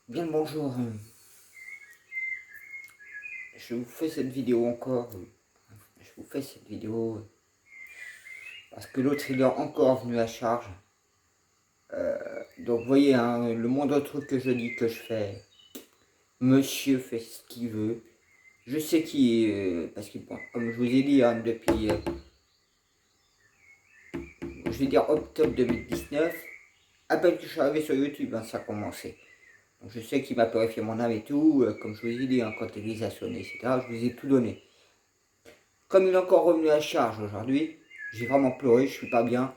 Bien le bonjour, je vous fais cette vidéo encore, je vous fais cette vidéo parce que l'autre il est encore venu à charge. Donc vous voyez, hein, le moindre truc que je dis que je fais, monsieur fait ce qu'il veut. Je sais qui, parce que bon, comme je vous ai dit, hein, depuis, je vais dire octobre 2019, à peine que je suis arrivé sur YouTube, hein, ça a commencé. Donc je sais qu'il m'a purifié mon âme et tout, comme je vous ai dit, hein, quand l'église a sonné, etc., je vous ai tout donné. Comme il est encore revenu à charge aujourd'hui, j'ai vraiment pleuré, je suis pas bien.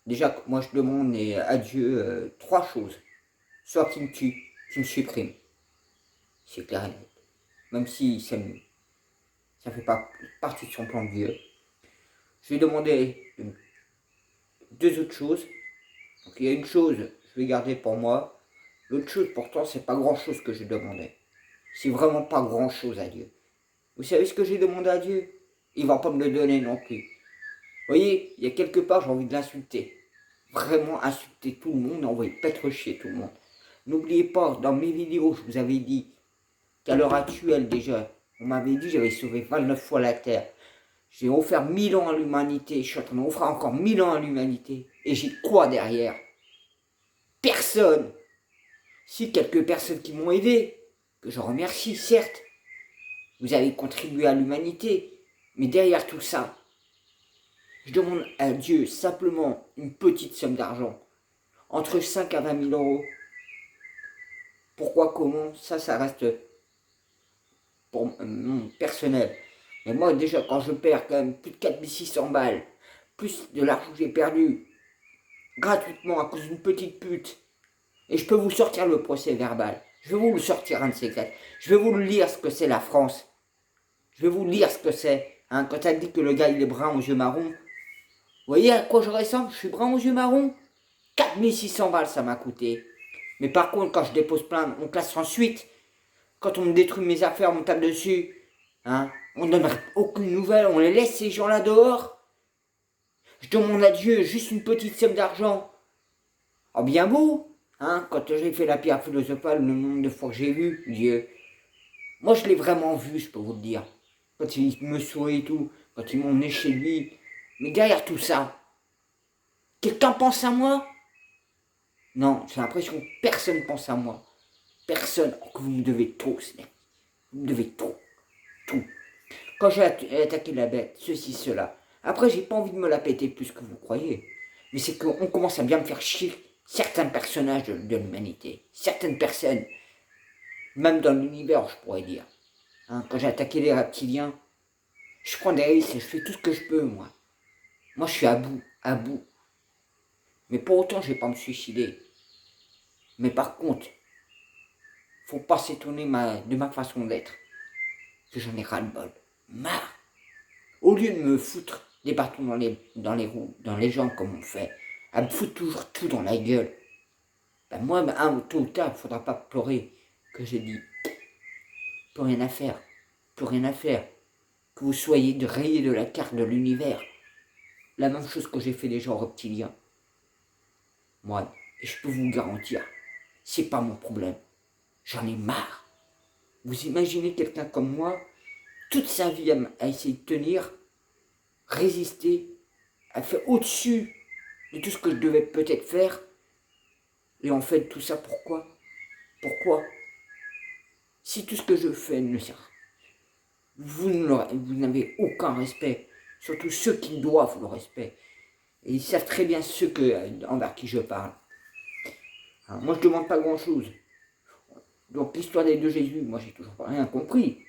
Déjà, moi je demande à Dieu trois choses. Soit qu'il me tue, qu'il me supprime. C'est clair et net. Même si ça ne fait pas partie de son plan de Dieu. Je lui ai demandé deux autres choses. Donc il y a une chose, je vais garder pour moi. L'autre chose, pourtant, c'est pas grand chose que je demandais. C'est vraiment pas grand chose à Dieu. Vous savez ce que j'ai demandé à Dieu? Il va pas me le donner non plus. Vous voyez, il y a quelque part, j'ai envie de l'insulter. Vraiment insulter tout le monde, envoyer pêtre chier tout le monde. N'oubliez pas, dans mes vidéos, je vous avais dit qu'à l'heure actuelle déjà, on m'avait dit que j'avais sauvé 29 fois la Terre. J'ai offert 1000 ans à l'humanité, je suis en train d'offrir encore 1000 ans à l'humanité. Et j'ai quoi derrière? Personne. Si, quelques personnes qui m'ont aidé, que je remercie, certes. Vous avez contribué à l'humanité. Mais derrière tout ça, je demande à Dieu simplement une petite somme d'argent. Entre 5 à 20 000 euros. Pourquoi, comment, ça reste pour personnel. Mais moi, déjà, quand je perds quand même plus de 4600 balles, plus de l'argent que j'ai perdu gratuitement à cause d'une petite pute, et je peux vous sortir le procès verbal. Je vais vous le sortir, un de ces quatre. Je vais vous le lire ce que c'est la France. Je vais vous lire ce que c'est. Hein, quand elle dit que le gars il est brun aux yeux marrons. Vous voyez à quoi je ressemble? Je suis brun aux yeux marrons. 4600 balles ça m'a coûté. Mais par contre, quand je dépose plainte, on classe ensuite. Quand on me détruit mes affaires, on me tape dessus. Hein, on ne donne aucune nouvelle, on les laisse ces gens-là dehors. Je demande à Dieu juste une petite somme d'argent. Oh bien beau, hein, quand j'ai fait la pierre philosophale, le nombre de fois que j'ai vu Dieu. Moi je l'ai vraiment vu, je peux vous le dire. Quand il me sourit et tout, quand ils m'ont emmené chez lui. Mais derrière tout ça, quelqu'un pense à moi? Non, j'ai l'impression que personne pense à moi. Personne. Oh, que vous me devez trop, Snake. Vous me devez trop. Tout. Quand j'ai attaqué la bête, ceci, cela. Après, j'ai pas envie de me la péter plus que vous croyez. Mais c'est qu'on commence à bien me faire chier certains personnages de l'humanité. Certaines personnes, même dans l'univers, je pourrais dire. Hein, quand j'ai attaqué les reptiliens, je prends des risques et je fais tout ce que je peux, moi. Moi, je suis à bout, à bout. Mais pour autant, je vais pas me suicider. Mais par contre, faut pas s'étonner de ma façon d'être. Que j'en ai ras-le-bol. Marre. Au lieu de me foutre des bâtons dans les roues, dans les jambes comme on fait, à me foutre toujours tout dans la gueule, ben moi, tôt ou tard, il ne faudra pas pleurer que j'ai dit, plus rien à faire, plus rien à faire, que vous soyez rayé de la carte de l'univers, la même chose que j'ai fait des gens reptiliens. Moi, et je peux vous garantir, c'est pas mon problème, j'en ai marre. Vous imaginez quelqu'un comme moi, toute sa vie à essayer de tenir, résister, a fait au-dessus de tout ce que je devais peut-être faire. Et en fait, tout ça, pourquoi? Pourquoi? Si tout ce que je fais ne sert, vous n'avez aucun respect. Surtout ceux qui doivent le respect. Et ils savent très bien envers qui je parle. Alors, moi, je ne demande pas grand-chose. Donc, l'histoire des deux Jésus, moi, j'ai toujours rien compris.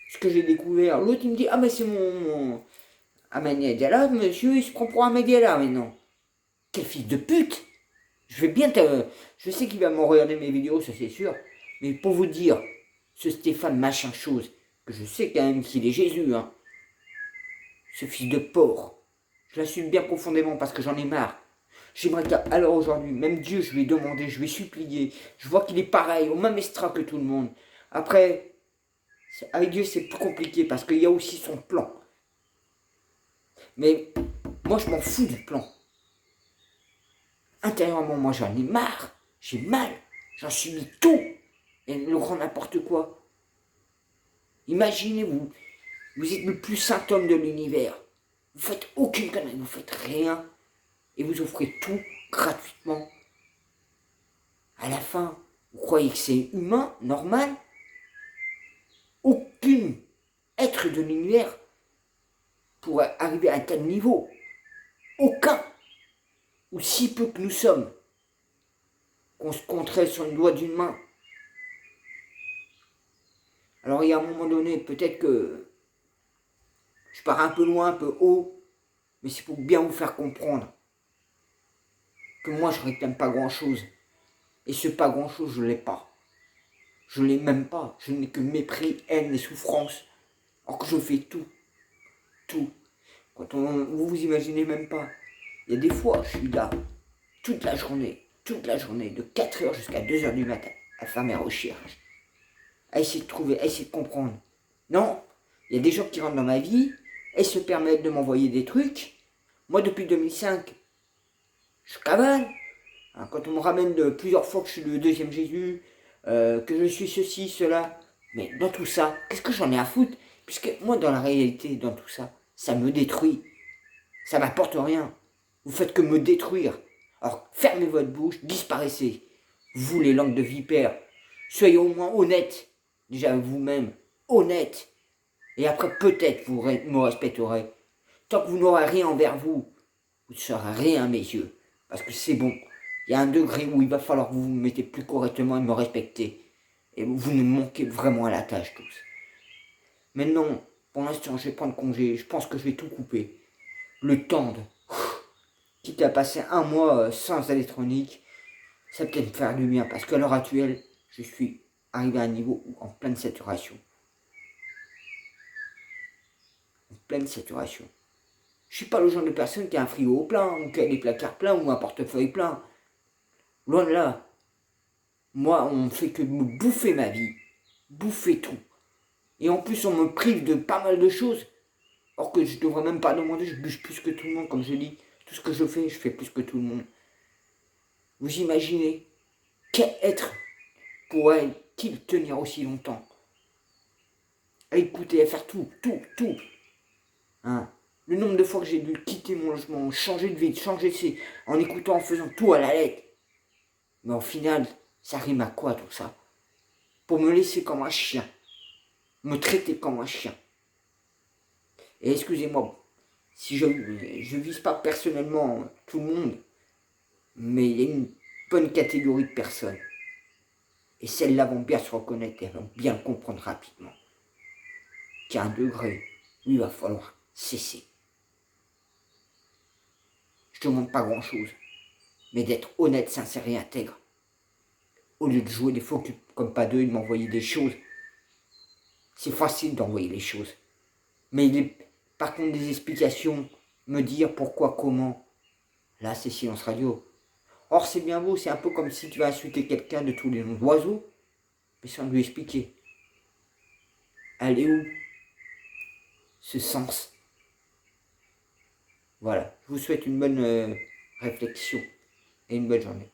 Ce que j'ai découvert, l'autre, il me dit, ah, mais c'est mon Ahmed Diallo, monsieur, il se prend pour Ahmed Diallo maintenant. Quel fils de pute! Je vais bien te... Je sais qu'il va me regarder mes vidéos, ça c'est sûr. Mais pour vous dire, ce Stéphane machin chose, que je sais quand même qu'il est Jésus, hein. Ce fils de porc. Je l'assume bien profondément parce que j'en ai marre. J'aimerais qu'alors aujourd'hui, même Dieu, je lui ai demandé, je lui ai supplié. Je vois qu'il est pareil, au même extra que tout le monde. Après, avec Dieu, c'est plus compliqué parce qu'il y a aussi son plan. Mais moi, je m'en fous du plan. Intérieurement, moi, j'en ai marre. J'ai mal. J'en subis tout. et le grand n'importe quoi. Imaginez-vous, vous êtes le plus saint homme de l'univers. Vous faites aucune connerie, vous faites rien. Et vous offrez tout gratuitement. À la fin, vous croyez que c'est humain, normal? Aucun être de l'univers pourrait arriver à un tel niveau. Aucun. Ou si peu que nous sommes. Qu'on se compterait sur le doigt d'une main. Alors il y a un moment donné, peut-être que je pars un peu loin, un peu haut, mais c'est pour bien vous faire comprendre que moi je réclame pas grand-chose. Et ce pas grand-chose, je l'ai pas. Je l'ai même pas. Je n'ai que mépris, haine et souffrance. Alors que je fais tout. Tout. Vous vous imaginez même pas. Il y a des fois, je suis là, toute la journée, de 4 heures jusqu'à 2 heures du matin, à faire mes recherches, à essayer de trouver, à essayer de comprendre. Non, il y a des gens qui rentrent dans ma vie et se permettent de m'envoyer des trucs. Moi, depuis 2005, je cavale. Hein, quand on me ramène de plusieurs fois que je suis le deuxième Jésus, que je suis ceci, cela, mais dans tout ça, qu'est-ce que j'en ai à foutre? Puisque moi, dans la réalité, dans tout ça, ça me détruit. Ça m'apporte rien. Vous faites que me détruire. Alors, fermez votre bouche, disparaissez. Vous, les langues de vipère, soyez au moins honnêtes. Déjà vous-même, honnête. Et après, peut-être vous me respecterez. Tant que vous n'aurez rien envers vous, vous ne serez rien à mes yeux. Parce que c'est bon. Il y a un degré où il va falloir que vous vous mettez plus correctement et me respecter. Et vous nous manquez vraiment à la tâche tous. Maintenant, pour l'instant, je vais prendre congé. Je pense que je vais tout couper. Le temps de... Quitte à passer un mois sans électronique, ça peut peut-être me faire du bien. Parce qu'à l'heure actuelle, je suis arrivé à un niveau en pleine saturation. En pleine saturation. Je suis pas le genre de personne qui a un frigo plein, ou qui a des placards pleins, ou un portefeuille plein. Loin de là. Moi, on ne fait que me bouffer ma vie. Bouffer tout. Et en plus, on me prive de pas mal de choses. Or que je devrais même pas demander, je bûche plus que tout le monde, comme je dis. Tout ce que je fais plus que tout le monde. Vous imaginez quel être pourrait-il tenir aussi longtemps? À écouter, à faire tout. Hein? Le nombre de fois que j'ai dû quitter mon logement, changer de vie, en écoutant, en faisant tout à la lettre. Mais au final, ça rime à quoi tout ça? Pour me laisser comme un chien. Me traiter comme un chien. Et excusez-moi, si je vise pas personnellement tout le monde, mais il y a une bonne catégorie de personnes. Et celles-là vont bien se reconnaître et vont bien le comprendre rapidement. Qu'il y a un degré où il va falloir cesser. Je ne demande pas grand-chose, mais d'être honnête, sincère et intègre. Au lieu de jouer des faux comme pas deux et de m'envoyer des choses. C'est facile d'envoyer les choses. Mais par contre, des explications, me dire pourquoi, comment, là c'est silence radio. Or c'est bien beau, c'est un peu comme si tu vas insulter quelqu'un de tous les noms d'oiseaux, mais sans lui expliquer. Elle est où ce sens? Voilà, je vous souhaite une bonne réflexion et une bonne journée.